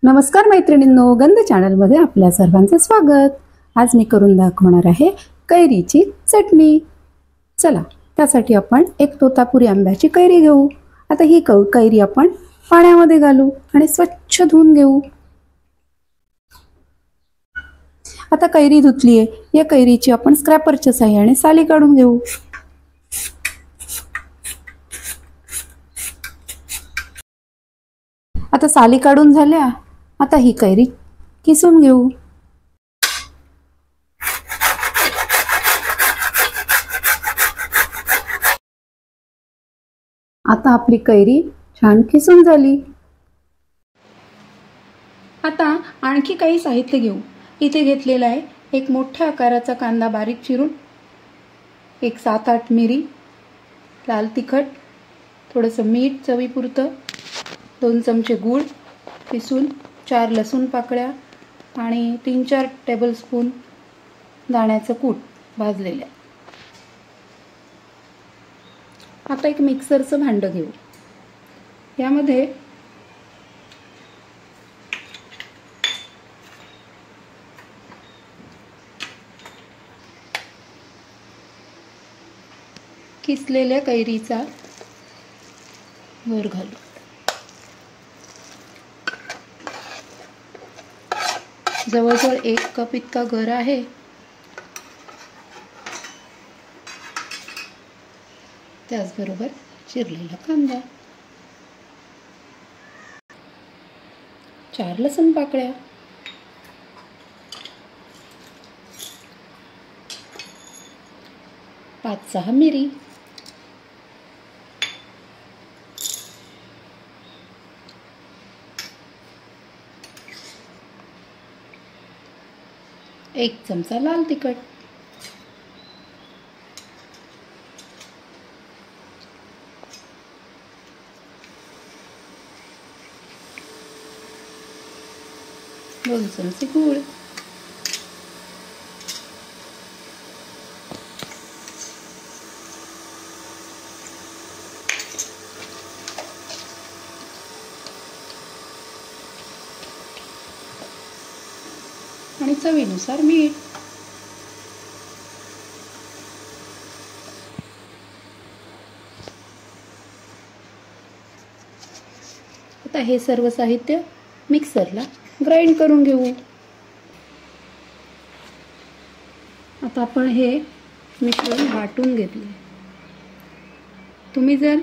नमस्कार मैत्रिणींनो, गंध चॅनलमध्ये आपल्या सर्वांचे स्वागत। आज मी करून दाखवणार आहे कैरीची चटणी। चला, त्यासाठी आपण एक तोतापुरी आंब्याची कैरी घेऊ। आता ही कैरी आपण पाण्यामध्ये घालू आणि स्वच्छ धुवून घेऊ। आता कैरी धुतली आहे, या कैरीची आपण स्क्रॅपरच्या सहाय्याने साली काढून घेऊ। आता साली काढून झाल्या, आता ही कैरी किसून घेऊ। आता आपली कैरी छान किसून झाली। आता आणखी काही साहित्य घेऊ। इथे घेतलेला आहे एक मोठ्या आकाराचा कांदा बारीक चिरून, एक 7-8 मिरी, लाल तिखट, थोडंसं मीठ चवीपुरतं, 2 चमचे गूळ किसून, 4 लसूण पाकळ्या आणि 3-4 टेबलस्पून दाण्याचं कूट भाजलेलं। आता एक मिक्सरचं भांडं घेऊ। यामध्ये किसलेल्या कैरीचा गर घालू। जवळजवळ 1 कप इतका गर आहे। त्याचबरोबर चिरलेला कांदा, 4 लसूण पाकळ्या, 5-6 मिरी, 1 चमचा लाल तिखट, दोन चमचे गूळ, आणि चवीनुसार मीठ। आता हे सर्व साहित्य मिक्सरला ग्राइंड करून घेऊ। आता आपण हे मिश्रण वाटून घेतले। तुम्ही जर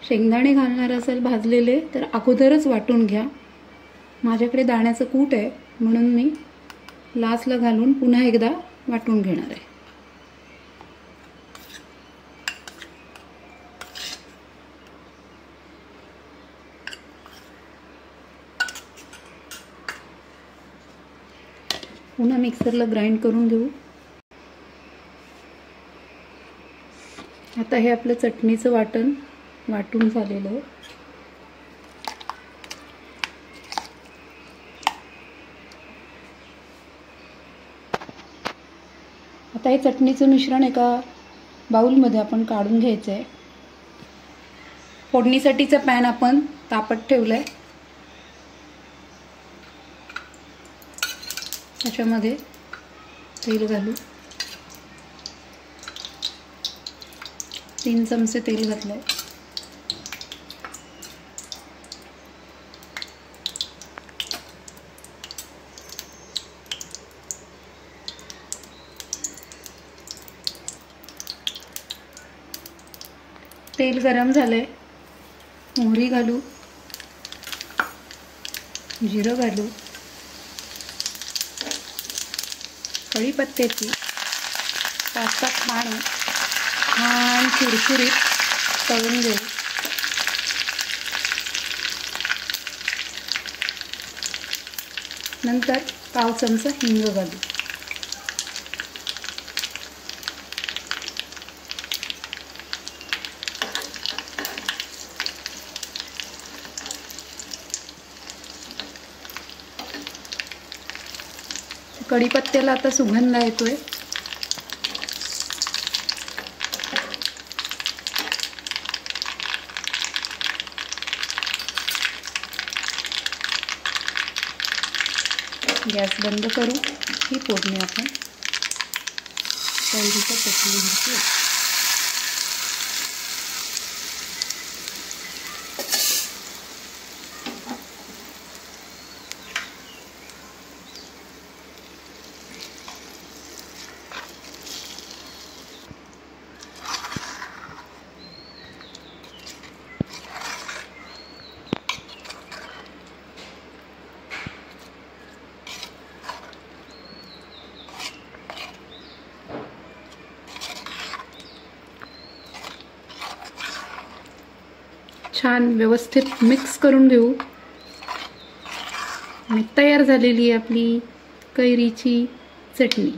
शेंगदाणे घालणार असाल भाजलेले तर अगोदरच वाटून घ्या। माझ्याकडे दाण्याचं कूट आहे म्हणून मी लास्टला घालून पुन्हा एकदा वाटून घेणार आहे। पुन्हा मिक्सरला ग्राइंड करून घेऊ। आता हे आपलं चटणीचं वाटून झालेलं आहे। आता हे चटणीचं मिश्रण एका बाउलमध्ये आपण काढून घ्यायचं आहे। फोडणीसाठीचा पॅन आपण तापत ठेवलाय। त्याच्यामध्ये तेल घालू। 3 चमचे तेल घातलंय। तेल गरम झालंय, मोहरी घालू, जिरं घालू, कढीपत्त्याची 5-7 पानं छान कुरकुरीत तळून घेऊ। नंतर 1/4 चमचा हिंग घालू। कढीपत्त्याला आता सुगंध येतोय। गॅस बंद करू. ही फोडणी आपण कैरीच्या चटणीवरती. छान व्यवस्थित मिक्स करून घेऊ. आणि तयार झालेली आहे आपली कैरीची चटणी.